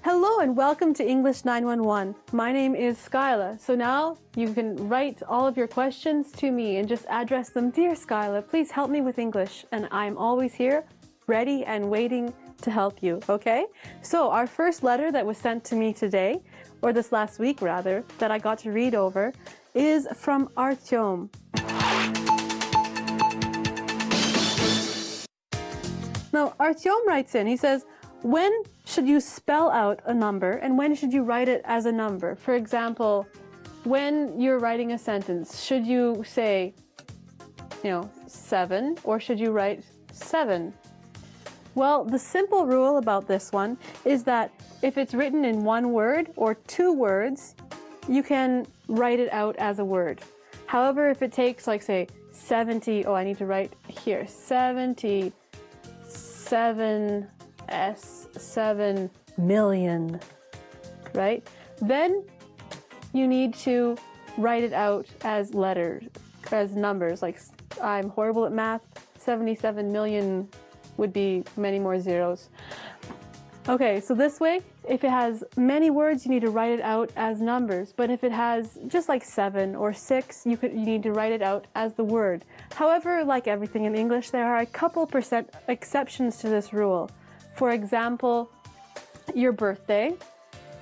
Hello and welcome to English 911. My name is Skyla. So now you can write all of your questions to me and just address them. Dear Skyla, please help me with English. And I'm always here, ready and waiting to help you, okay? So our first letter that was sent to me today, or this last week rather, that I got to read over, is from Artyom. Now Artyom writes in, he says, when should you spell out a number and when should you write it as a number? For example, when you're writing a sentence, should you say, 7, or should you write 7? Well, the simple rule about this one is that if it's written in one word or two words, you can write it out as a word. However, if it takes, like, say, 70, I need to write here, 77 million, right? Then you need to write it out as letters, as numbers. Like, I'm horrible at math, 77 million would be many more zeros. Okay, so this way, if it has many words, you need to write it out as numbers. But if it has just like 7 or 6, you need to write it out as the word. However, like everything in English, there are a couple percent exceptions to this rule. For example, your birthday,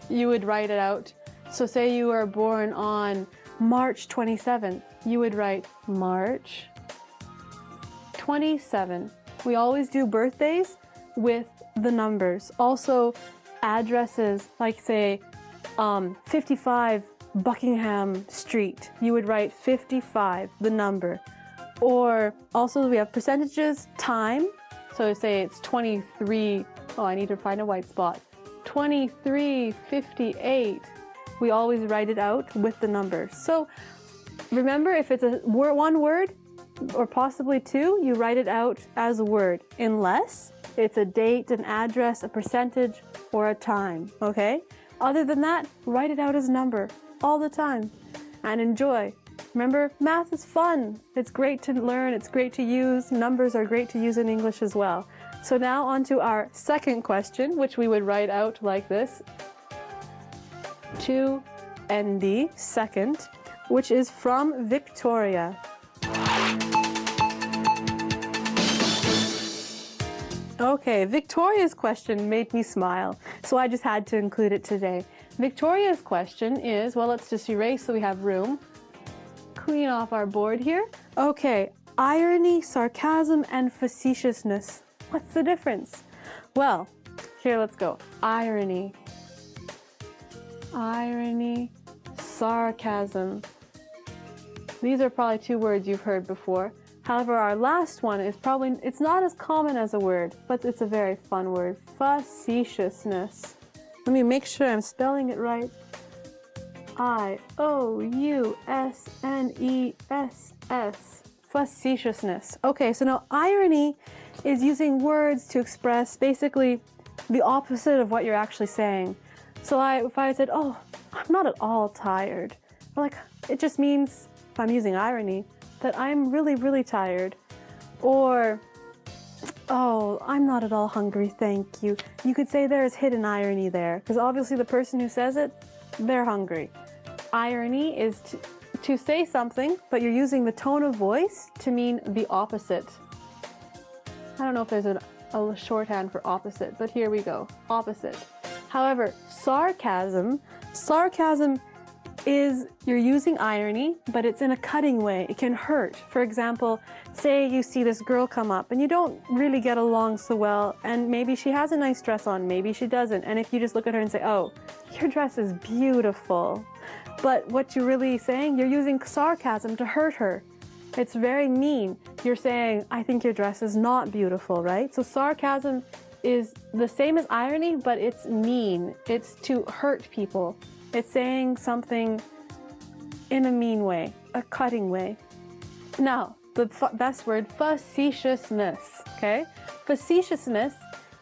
you would write it out. So say you were born on March 27th, you would write March 27. We always do birthdays with the numbers. Also, addresses, like say 55 Buckingham Street, you would write 55, the number. Or also we have percentages, time. So say it's 23, I need to find a white spot. 23:58. We always write it out with the number. So remember, if it's one word, or possibly two, you write it out as a word, unless it's a date, an address, a percentage, or a time, okay? Other than that, write it out as a number all the time and enjoy. Remember, math is fun. It's great to learn, it's great to use. Numbers are great to use in English as well. So now on to our second question, which we would write out like this. 2ND, second, which is from Victoria. Okay, Victoria's question made me smile, so I just had to include it today. Victoria's question is, well, let's just erase so we have room. Clean off our board here. Okay, irony, sarcasm, and facetiousness. What's the difference? Well, here, let's go. Irony, sarcasm. These are probably two words you've heard before. However, our last one is probably, it's not as common as a word, but it's a very fun word. Facetiousness. Let me make sure I'm spelling it right. I-O-U-S-N-E-S-S. Facetiousness. Okay, so now irony is using words to express basically the opposite of what you're actually saying. So if I said, I'm not at all tired, it just means, if I'm using irony, that I'm really, really tired. Or, I'm not at all hungry, thank you. You could say there's hidden irony there, because obviously the person who says it, they're hungry. Irony is to say something, but you're using the tone of voice to mean the opposite. I don't know if there's a shorthand for opposite, but here we go, opposite. However, sarcasm is you're using irony, but it's in a cutting way. It can hurt. For example, say you see this girl come up and you don't really get along so well, and maybe she has a nice dress on, maybe she doesn't, and if you just look at her and say, oh, your dress is beautiful, but what you're really saying, you're using sarcasm to hurt her. It's very mean. You're saying, I think your dress is not beautiful, right? So sarcasm is the same as irony, but it's mean. It's to hurt people. It's saying something in a mean way, a cutting way. Now, the best word, facetiousness, okay? Facetiousness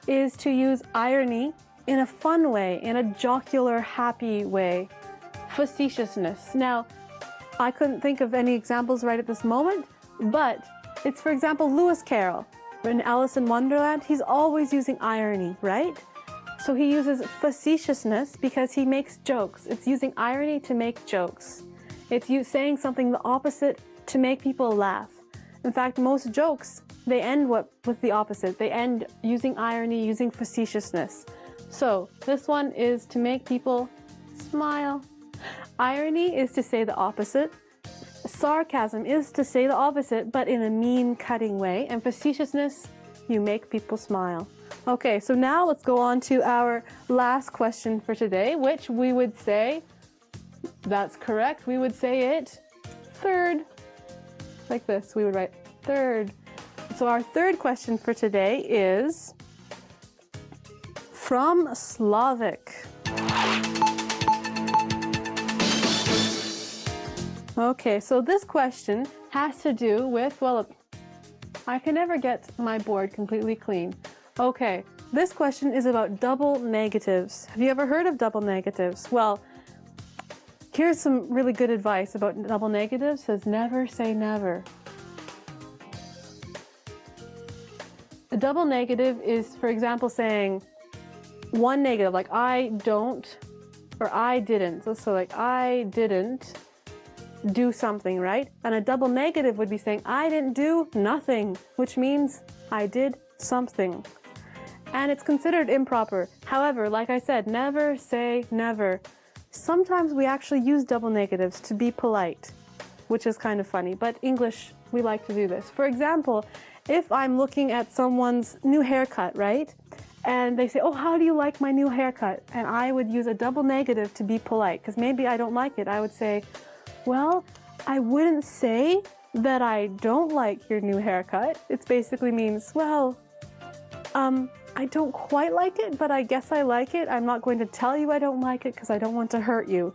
is to use irony in a fun way, in a jocular, happy way. Facetiousness. Now, I couldn't think of any examples right at this moment, But it's, for example, Lewis Carroll. In Alice in Wonderland, he's always using irony, right? So he uses facetiousness because he makes jokes. It's using irony to make jokes. It's you saying something the opposite to make people laugh. In fact, most jokes, they end with the opposite. They end using irony, using facetiousness. So this one is to make people smile. Irony is to say the opposite. Sarcasm is to say the opposite, but in a mean, cutting way. And facetiousness, you make people smile. Okay, so now let's go on to our last question for today, which we would say, that's correct, we would say it third. Like this, we would write third. So our third question for today is from Slavic. Okay, so this question has to do with, well, I can never get my board completely clean. Okay, this question is about double negatives. Have you ever heard of double negatives? Well, here's some really good advice about double negatives. It says never say never. A double negative is, for example, saying one negative, like I don't, or I didn't. So like I didn't do something, right? And a double negative would be saying I didn't do nothing, which means I did something. And it's considered improper. However, like I said, never say never. Sometimes we actually use double negatives to be polite, which is kind of funny, but English, we like to do this. For example, if I'm looking at someone's new haircut, right? And they say, oh, how do you like my new haircut? And I would use a double negative to be polite, because maybe I don't like it. I would say, well, I wouldn't say that I don't like your new haircut. It basically means, well, I don't quite like it, but I guess I like it. I'm not going to tell you I don't like it because I don't want to hurt you.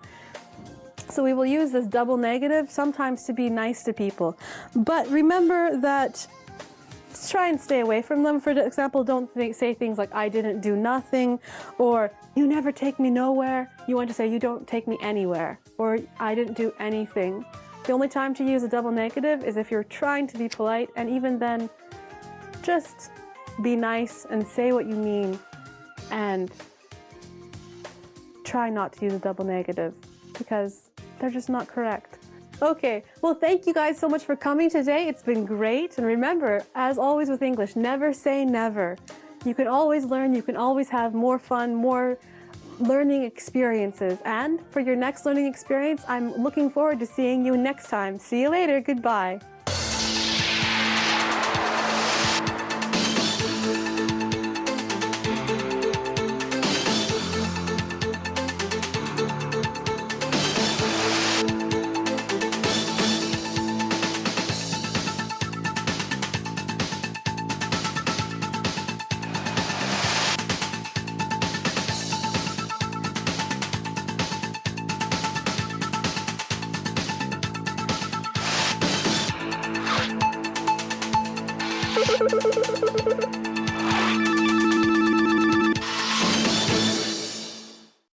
So we will use this double negative sometimes to be nice to people. But remember that try and stay away from them. For example, don't say things like I didn't do nothing, or you never take me nowhere. You want to say you don't take me anywhere, or I didn't do anything. The only time to use a double negative is if you're trying to be polite, and even then, just be nice and say what you mean and try not to use a double negative because they're just not correct. Okay, well, thank you guys so much for coming today. It's been great. And remember, as always with English, never say never. You can always learn, you can always have more fun, more learning experiences. And for your next learning experience, I'm looking forward to seeing you next time. See you later. Goodbye. Thank you.